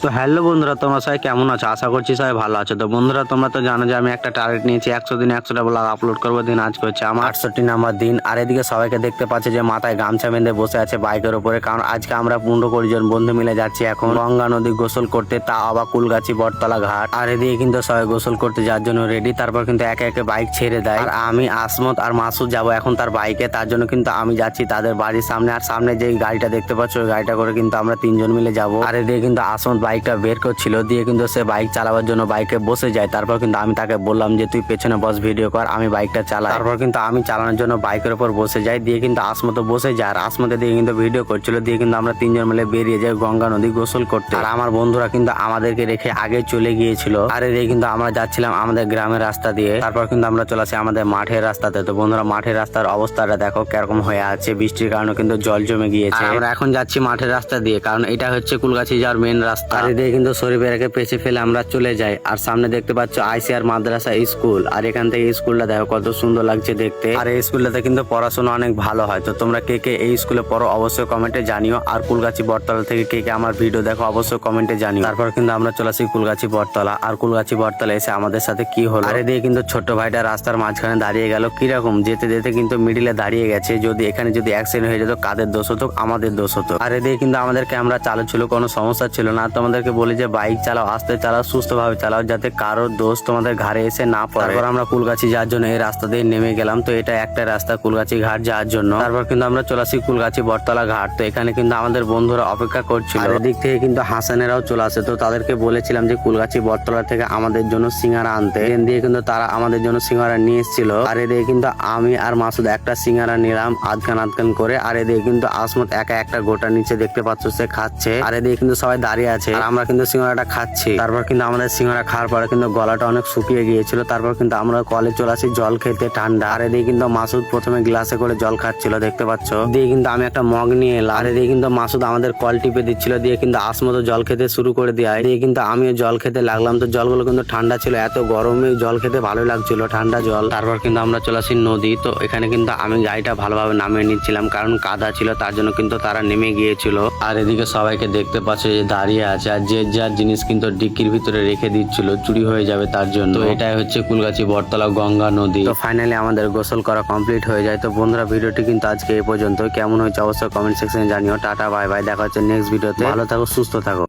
তো হ্যালো বন্ধুরা, তোমরা সবাই কেমন আছো? আশা করছি সবাই ভালো আছো। তো বন্ধুরা, তোমরা তো জানো যে আমি একটা টার্গেট নিয়েছি, 100 দিনে 100টা ব্লগ আপলোড করবো। দিন আজকে হচ্ছে আমার 68 নাম্বার দিন। আর এদিকে সবাইকে দেখতে পাচ্ছে যে মাথায় গামছা বেঁধে বসে আছে বাইকের উপরে, কারণ আজকে আমরা 15-20 জন বন্ধু মিলে যাচ্ছি এখন গঙ্গা নদী গোসল করতে, তা আবার কুলগাছি বটতলা ঘাট। আর এদিকে কিন্তু সবাই গোসল করতে যাওয়ার জন্য রেডি। তারপর কিন্তু একে একে বাইক ছেড়ে দেয়, আর আমি আসমত আর মাসুদ যাবো এখন তার বাইকে। তার জন্য কিন্তু আমি যাচ্ছি তাদের বাড়ির সামনে। আর সামনে যে গাড়িটা দেখতে পাচ্ছ, ওই গাড়িটা করে কিন্তু আমরা 3 জন মিলে যাবো। আর এদিকে কিন্তু আসমত বাইকটা বের করছিল, দিয়ে কিন্তু সে বাইক চালাবার জন্য বাইকে বসে যায়। তারপর কিন্তু আমি তাকে বললাম যে তুই পেছনে বস, ভিডিও কর, আমি বাইকটা চালাই। তারপর কিন্তু আমি চালানোর জন্য বাইকের উপর বসে যাই, দিয়ে কিন্তু আসমত বসে যায়। আর আসমতে দিয়ে কিন্তু ভিডিও করছিল, দিয়ে কিন্তু আমরা 3 জন মিলে বেরিয়ে যাই গঙ্গা নদী গোসল করতে। আর আমার বন্ধুরা কিন্তু আমাদেরকে রেখে আগে চলে গিয়েছিল। আর এদিকে কিন্তু আমরা যাচ্ছিলাম আমাদের গ্রামের রাস্তা দিয়ে। তারপর কিন্তু আমরা চলে আসি আমাদের মাঠের রাস্তাতে। তো বন্ধুরা, মাঠের রাস্তার অবস্থাটা দেখো কিরকম হয়ে আছে, বৃষ্টির কারণে কিন্তু জল জমে গিয়েছে। আমরা এখন যাচ্ছি মাঠের রাস্তা দিয়ে, কারণ এটা হচ্ছে কুলগাছি যাওয়ার মেন রাস্তা। আর এদিকে কিন্তু শরীফেরকে পেছে ফেলে আমরা চলে যাই। আর সামনে দেখতে পাচ্ছ আইসিআর মাদ্রাসা স্কুল। আর এখান থেকে স্কুলটা দেখো কত সুন্দর লাগছে দেখতে। আর এই স্কুলটাতে কিন্তু পড়াশোনা অনেক ভালো হয়। তো তোমরা কে কে এই স্কুলে পড়ো অবশ্যই কমেন্টে জানিও। আর কুলগাছি বটতলা থেকে কে কে আমার ভিডিও দেখো অবশ্যই কমেন্টে জানিও। তারপর কিন্তু আমরা চলে আসি কুলগাছি বটতলা। আর কুলগাছি বটতলা এসে আমাদের সাথে কি হলো, আর এদিকে কিন্তু ছোট্ট ভাইটা রাস্তার মাঝখানে দাঁড়িয়ে গেল। কিরকম যেতে যেতে কিন্তু মিডিলে দাঁড়িয়ে গেছে। যদি এখানে যদি অ্যাক্সিডেন্ট হয়ে যেত, কাদের দোষ হতো? আমাদের দোষ হতো। আর এদিকে কিন্তু আমাদের ক্যামেরা চালু ছিল, কোনো সমস্যা ছিল না। তোমাদেরকে বলি যে বাইক চালাও, আস্তে চালাও, সুস্থভাবে চালাও, যাতে কারোর দোষ তোমাদের ঘাড়ে এসে না পড়ে। তারপর আমরা কুলগাছি যাওয়ার জন্য এই রাস্তা দিয়ে নেমে গেলাম। তো এটা একটা রাস্তা কুলগাছি ঘাট যাওয়ার জন্য। তারপর কিন্তু আমরা চলে আসি কুলগাছি বটতলা ঘাট। তো এখানে কিন্তু আমাদের বন্ধুরা অপেক্ষা করছিল। আর এদিক থেকে কিন্তু হাসানেরাও চলে আসে। তো তাদেরকে বলেছিলাম যে কুলগাছি বটতলা থেকে আমাদের জন্য সিঙ্গারা আনতে, দিয়ে কিন্তু তারা আমাদের জন্য সিঙ্গারা নিয়ে এসেছিল। আর এদিকে কিন্তু আমি আর মাসুদ একটা সিঙ্গারা নিলাম আধখান আধখান করে। আর এদিকে কিন্তু আসমত একা একটা গোটা নিচে দেখতে পাচ্ছ সে খাচ্ছে। আর এদিকে কিন্তু সবাই দাঁড়িয়ে আছে, আর আমরা কিন্তু সিঙ্গারাটা খাচ্ছি। তারপর কিন্তু আমাদের সিঙ্গারা খাওয়ার পরে কিন্তু গলাটা অনেক শুকিয়ে গিয়েছিল। তারপর কিন্তু আমরা কলে চলে আসি জল খেতে ঠান্ডা। আর এদিকে কিন্তু মাসুদ প্রথমে গ্লাসে করে জল খাচ্ছিল দেখতে পাচ্ছ, দিয়ে কিন্তু আমি একটা মগ নিয়ে এলাম। আর এদিকে কিন্তু মাসুদ আমাদের কল টিপে দিচ্ছিল, দিয়ে কিন্তু আসমত জল খেতে শুরু করে দেয়। দিয়ে কিন্তু আমিও জল খেতে লাগলাম। তো জলগুলো কিন্তু ঠান্ডা ছিল, এত গরমে জল খেতে ভালোই লাগছিল, ঠান্ডা জল। তারপর কিন্তু আমরা চলে আসি নদী। তো এখানে কিন্তু আমি গাড়িটা ভালোভাবে নামিয়ে নিচ্ছিলাম, কারণ কাদা ছিল, তার জন্য কিন্তু তারা নেমে গিয়েছিল। আর এদিকে সবাইকে দেখতে পাচ্ছ যে দাঁড়িয়ে আছে, আর যে যার জিনিস কিন্তু ডিক্কির ভিতরে রেখে দিচ্ছিল, চুরি হয়ে যাবে তার জন্য। তো এটাই হচ্ছে কুলগাছি বটতলা গঙ্গা নদী। তো ফাইনালি আমাদের গোসল করা কমপ্লিট হয়ে যায়। তো বন্ধুরা, ভিডিওটি কিন্তু আজকে এই পর্যন্ত। কেমন হয়েছে অবশ্যই কমেন্ট সেকশনে জানিও। টাটা বাই বাই, দেখা হচ্ছে নেক্সট ভিডিওতে। ভালো থাকো, সুস্থ থাকো।